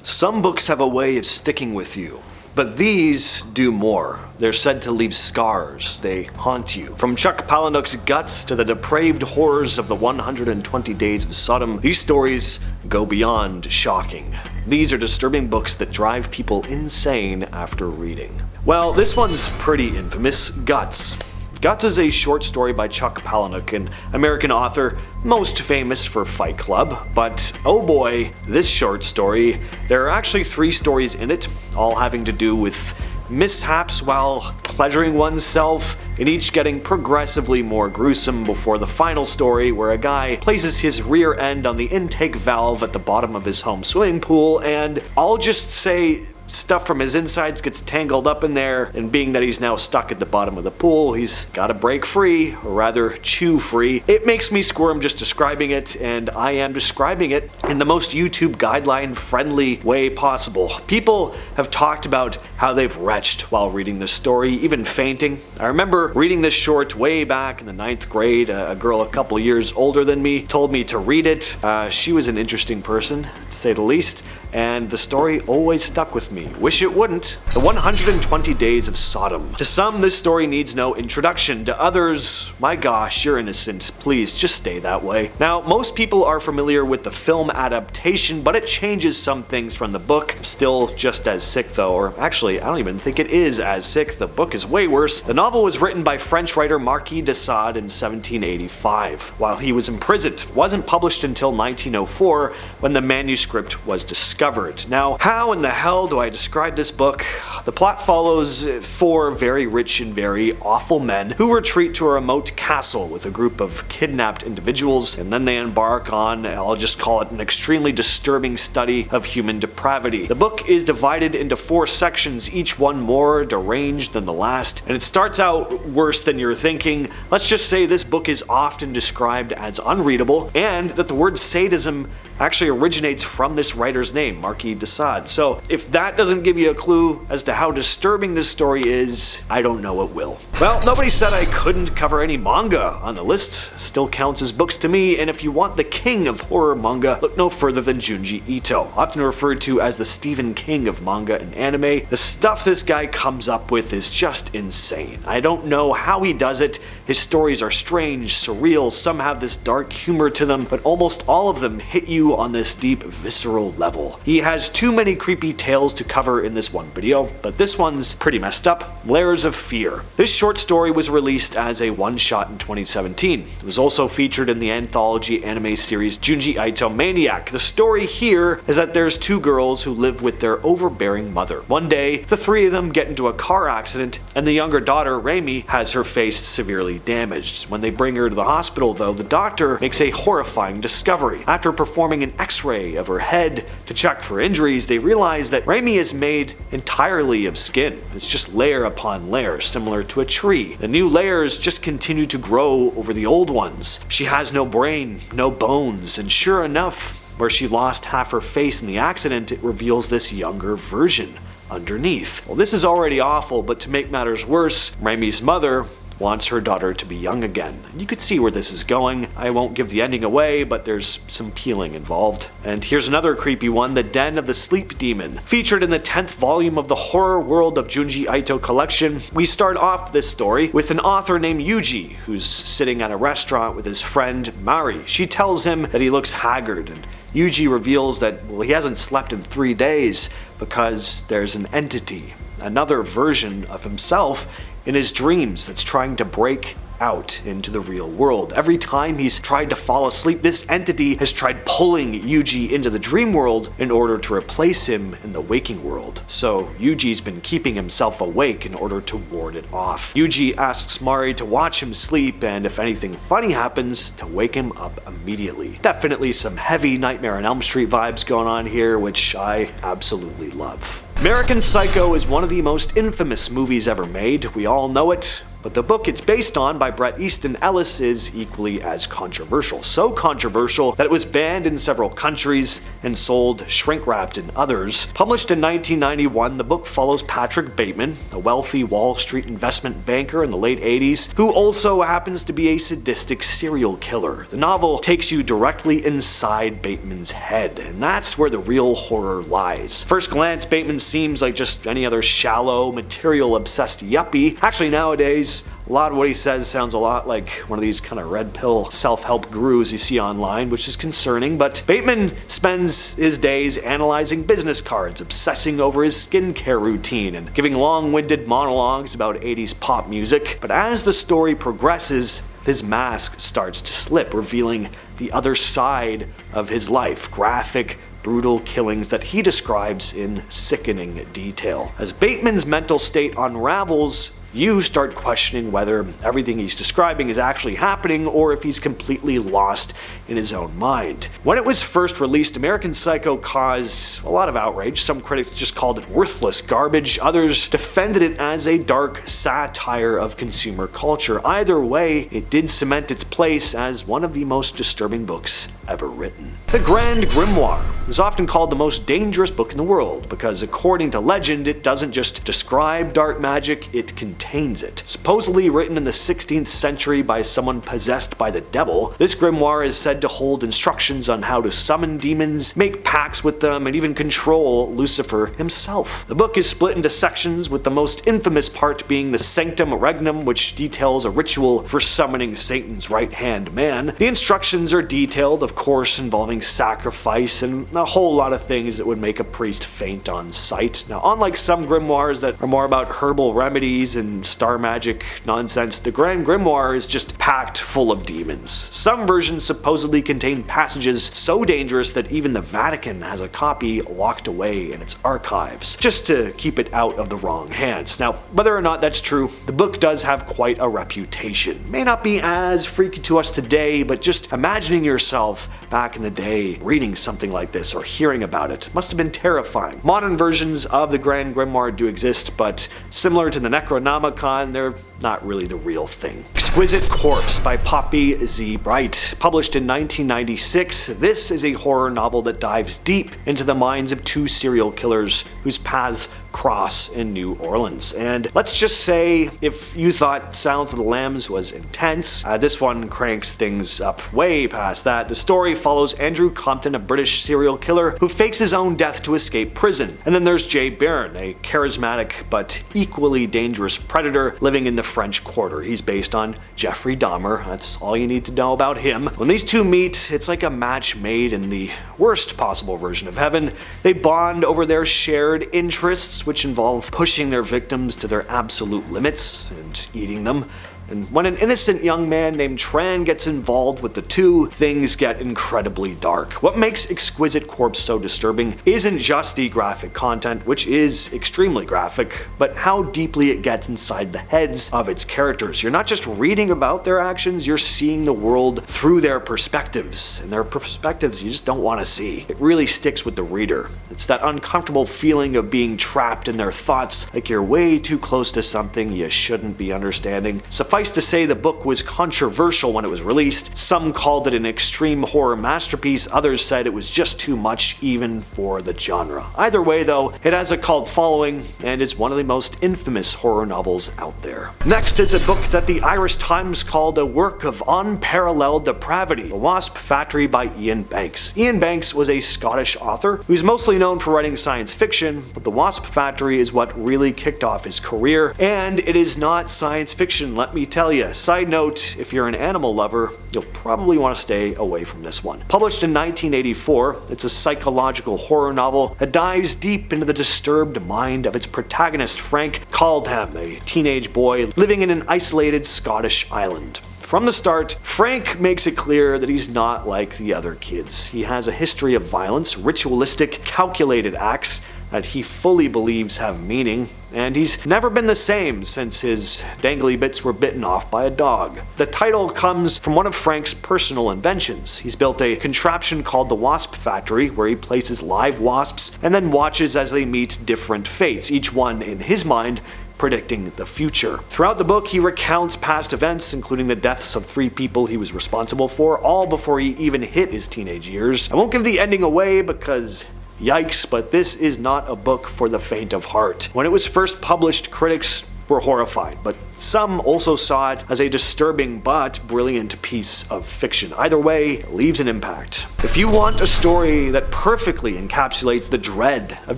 Some books have a way of sticking with you, but these do more. They're said to leave scars. They haunt you. From Chuck Palahniuk's guts to the depraved horrors of the 120 Days of Sodom, these stories go beyond shocking. These are disturbing books that drive people insane after reading. Well, this one's pretty infamous. Guts. Guts is a short story by Chuck Palahniuk, an American author most famous for Fight Club, but oh boy, this short story, there are actually 3 stories in it, all having to do with mishaps while pleasuring oneself, and each getting progressively more gruesome before the final story where a guy places his rear end on the intake valve at the bottom of his home swimming pool, and I'll just say stuff from his insides gets tangled up in there, and being that he's now stuck at the bottom of the pool, he's gotta break free, or rather chew free. It makes me squirm just describing it, and I am describing it in the most YouTube guideline friendly way possible. People have talked about how they've retched while reading this story, even fainting. I remember reading this short way back in the 9th grade. A girl a couple years older than me told me to read it. She was an interesting person, to say the least, and the story always stuck with me. Wish it wouldn't. The 120 Days of Sodom. To some, this story needs no introduction. To others, my gosh, you're innocent. Please, just stay that way. Now, most people are familiar with the film adaptation, but it changes some things from the book. Still just as sick though, or actually, I don't even think it is as sick. The book is way worse. The novel was written by French writer Marquis de Sade in 1785, while he was imprisoned. It wasn't published until 1904, when the manuscript was discovered. Now, how in the hell do I describe this book? The plot follows 4 very rich and very awful men who retreat to a remote castle with a group of kidnapped individuals, and then they embark on, I'll just call it, an extremely disturbing study of human depravity. The book is divided into 4 sections, each one more deranged than the last, and it starts out worse than you're thinking. Let's just say this book is often described as unreadable, and that the word sadism actually originates from this writer's name, Marquis de Sade. So if that doesn't give you a clue as to how disturbing this story is, I don't know what will. Well, nobody said I couldn't cover any manga on the list. Still counts as books to me, and if you want the king of horror manga, look no further than Junji Ito, often referred to as the Stephen King of manga and anime. The stuff this guy comes up with is just insane. I don't know how he does it. His stories are strange, surreal, some have this dark humor to them, but almost all of them hit you on this deep, visceral level. He has too many creepy tales to cover in this one video, but this one's pretty messed up. Layers of Fear. This short story was released as a one-shot in 2017. It was also featured in the anthology anime series Junji Ito Maniac. The story here is that there's 2 girls who live with their overbearing mother. One day, the 3 of them get into a car accident, and the younger daughter, Remy, has her face severely damaged. When they bring her to the hospital, though, the doctor makes a horrifying discovery. After performing an x-ray of her head to check for injuries, they realize that Remy is made entirely of skin. It's just layer upon layer, similar to a tree. The new layers just continue to grow over the old ones. She has no brain, no bones, and sure enough, where she lost half her face in the accident, it reveals this younger version underneath. Well, this is already awful, but to make matters worse, Remy's mother wants her daughter to be young again. You could see where this is going. I won't give the ending away, but there's some peeling involved. And here's another creepy one, The Den of the Sleep Demon. Featured in the 10th volume of the Horror World of Junji Ito collection, we start off this story with an author named Yuji, who's sitting at a restaurant with his friend Mari. She tells him that he looks haggard, and Yuji reveals that, well, he hasn't slept in 3 days because there's an entity, another version of himself, in his dreams that's trying to break out into the real world. Every time he's tried to fall asleep, this entity has tried pulling Yuji into the dream world in order to replace him in the waking world. So Yuji's been keeping himself awake in order to ward it off. Yuji asks Mari to watch him sleep, and if anything funny happens, to wake him up immediately. Definitely some heavy Nightmare on Elm Street vibes going on here, which I absolutely love. American Psycho is one of the most infamous movies ever made. We all know it. But the book it's based on by Bret, Easton, Ellis is equally as controversial. So controversial that it was banned in several countries and sold shrink-wrapped in others. Published in 1991, the book follows Patrick Bateman, a wealthy Wall Street investment banker in the late 80s, who also happens to be a sadistic serial killer. The novel takes you directly inside Bateman's head, and that's where the real horror lies. First glance, Bateman seems like just any other shallow, material-obsessed yuppie. Actually, nowadays, a lot of what he says sounds a lot like one of these kind of red pill self-help gurus you see online, which is concerning, but Bateman spends his days analyzing business cards, obsessing over his skincare routine, and giving long-winded monologues about 80s pop music. But as the story progresses, his mask starts to slip, revealing the other side of his life. Graphic, brutal killings that he describes in sickening detail. As Bateman's mental state unravels, you start questioning whether everything he's describing is actually happening or if he's completely lost in his own mind. When it was first released, American Psycho caused a lot of outrage. Some critics just called it worthless garbage, others defended it as a dark satire of consumer culture. Either way, it did cement its place as one of the most disturbing books ever written. The Grand Grimoire is often called the most dangerous book in the world because, according to legend, it doesn't just describe dark magic, it contains it. Supposedly written in the 16th century by someone possessed by the devil, this grimoire is said to hold instructions on how to summon demons, make pacts with them, and even control Lucifer himself. The book is split into sections, with the most infamous part being the Sanctum Regnum, which details a ritual for summoning Satan's right-hand man. The instructions are detailed, of course, involving sacrifice and a whole lot of things that would make a priest faint on sight. Now, unlike some grimoires that are more about herbal remedies and star magic nonsense, the Grand Grimoire is just packed full of demons. Some versions supposedly contain passages so dangerous that even the Vatican has a copy locked away in its archives, just to keep it out of the wrong hands. Now, whether or not that's true, the book does have quite a reputation. It may not be as freaky to us today, but just imagining yourself back in the day reading something like this or hearing about it must have been terrifying. Modern versions of the Grand Grimoire do exist, but similar to the Necronomicon, they're not really the real thing. Exquisite Corpse by Poppy Z. Brite. Published in 1996, this is a horror novel that dives deep into the minds of two serial killers whose paths cross in New Orleans. And let's just say, if you thought Silence of the Lambs was intense, this one cranks things up way past that. The story follows Andrew Compton, a British serial killer who fakes his own death to escape prison. And then there's Jay Barron, a charismatic but equally dangerous predator living in the French Quarter. He's based on Jeffrey Dahmer. That's all you need to know about him. When these two meet, it's like a match made in the worst possible version of heaven. They bond over their shared interests, which involve pushing their victims to their absolute limits and eating them. And when an innocent young man named Tran gets involved with the two, things get incredibly dark. What makes Exquisite Corpse so disturbing isn't just the graphic content, which is extremely graphic, but how deeply it gets inside the heads of its characters. You're not just reading about their actions, you're seeing the world through their perspectives, and their perspectives you just don't want to see. It really sticks with the reader. It's that uncomfortable feeling of being trapped in their thoughts, like you're way too close to something you shouldn't be understanding. Suffice to say, the book was controversial when it was released. Some called it an extreme horror masterpiece, others said it was just too much even for the genre. Either way though, it has a cult following and is one of the most infamous horror novels out there. Next is a book that the Irish Times called a work of unparalleled depravity, The Wasp Factory by Iain Banks. Iain Banks was a Scottish author who's mostly known for writing science fiction, but The Wasp Factory is what really kicked off his career, and it is not science fiction, let me tell you. Side note, if you're an animal lover, you'll probably want to stay away from this one. Published in 1984, it's a psychological horror novel that dives deep into the disturbed mind of its protagonist, Frank Caldham, a teenage boy living in an isolated Scottish island. From the start, Frank makes it clear that he's not like the other kids. He has a history of violence, ritualistic, calculated acts that he fully believes have meaning, and he's never been the same since his dangly bits were bitten off by a dog. The title comes from one of Frank's personal inventions. He's built a contraption called the Wasp Factory, where he places live wasps and then watches as they meet different fates, each one in his mind predicting the future. Throughout the book, he recounts past events, including the deaths of 3 people he was responsible for, all before he even hit his teenage years. I won't give the ending away because yikes, but this is not a book for the faint of heart. When it was first published, critics were horrified, but some also saw it as a disturbing but brilliant piece of fiction. Either way, it leaves an impact. If you want a story that perfectly encapsulates the dread of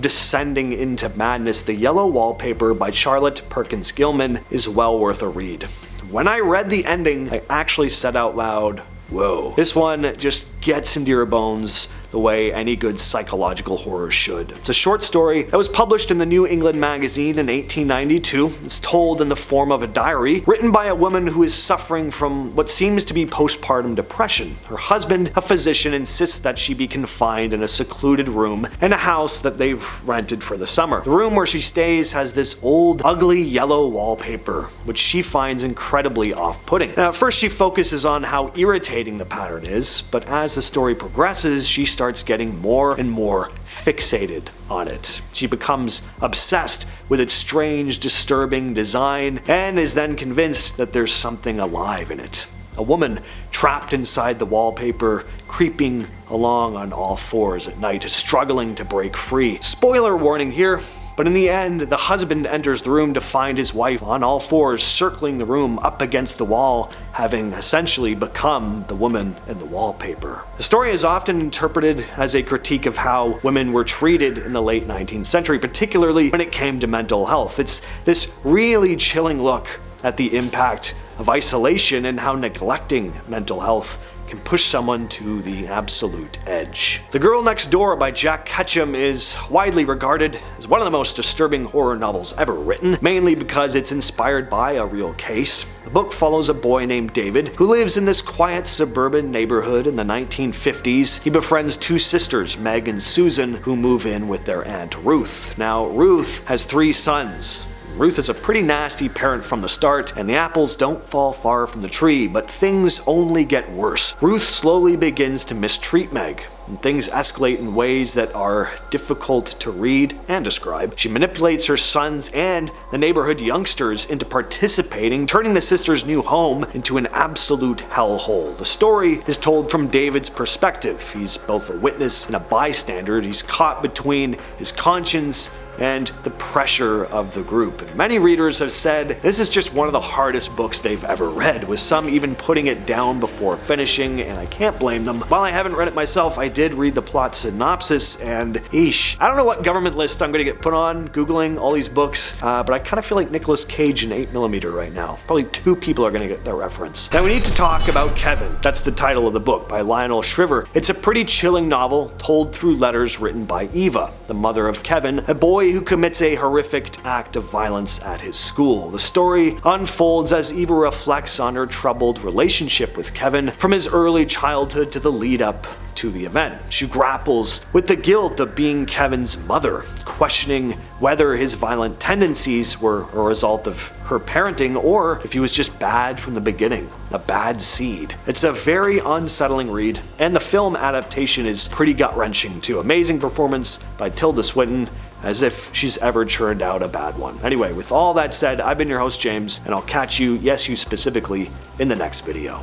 descending into madness, The Yellow Wallpaper by Charlotte Perkins Gilman is well worth a read. When I read the ending, I actually said out loud, whoa. This one just gets into your bones the way any good psychological horror should. It's a short story that was published in the New England magazine in 1892. It's told in the form of a diary written by a woman who is suffering from what seems to be postpartum depression. Her husband, a physician, insists that she be confined in a secluded room in a house that they've rented for the summer. The room where she stays has this old, ugly yellow wallpaper, which she finds incredibly off-putting. Now, at first she focuses on how irritating the pattern is, but as the story progresses, she starts getting more and more fixated on it. She becomes obsessed with its strange, disturbing design and is then convinced that there's something alive in it. A woman trapped inside the wallpaper, creeping along on all fours at night, struggling to break free. Spoiler warning here. But in the end, the husband enters the room to find his wife on all fours, circling the room up against the wall, having essentially become the woman in the wallpaper. The story is often interpreted as a critique of how women were treated in the late 19th century, particularly when it came to mental health. It's this really chilling look at the impact of isolation and how neglecting mental health can push someone to the absolute edge. The Girl Next Door by Jack Ketchum is widely regarded as one of the most disturbing horror novels ever written, mainly because it's inspired by a real case. The book follows a boy named David who lives in this quiet suburban neighborhood in the 1950s. He befriends 2 sisters, Meg and Susan, who move in with their aunt Ruth. Now, Ruth has 3 sons. Ruth is a pretty nasty parent from the start, and the apples don't fall far from the tree, but things only get worse. Ruth slowly begins to mistreat Meg, and things escalate in ways that are difficult to read and describe. She manipulates her sons and the neighborhood youngsters into participating, turning the sisters' new home into an absolute hellhole. The story is told from David's perspective. He's both a witness and a bystander. He's caught between his conscience and the pressure of the group. And many readers have said this is just one of the hardest books they've ever read, with some even putting it down before finishing, and I can't blame them. While I haven't read it myself, I did read the plot synopsis, and eesh. I don't know what government list I'm gonna get put on Googling all these books, but I kind of feel like Nicolas Cage in 8mm right now. Probably 2 people are gonna get that reference. Now we need to talk about Kevin. That's the title of the book, by Lionel Shriver. It's a pretty chilling novel told through letters written by Eva, the mother of Kevin, a boy who commits a horrific act of violence at his school. The story unfolds as Eva reflects on her troubled relationship with Kevin from his early childhood to the lead up to the event. She grapples with the guilt of being Kevin's mother, questioning whether his violent tendencies were a result of her parenting or if he was just bad from the beginning, a bad seed. It's a very unsettling read, and the film adaptation is pretty gut-wrenching too. Amazing performance by Tilda Swinton, as if she's ever churned out a bad one. Anyway, with all that said, I've been your host James, and I'll catch you, yes you specifically, in the next video.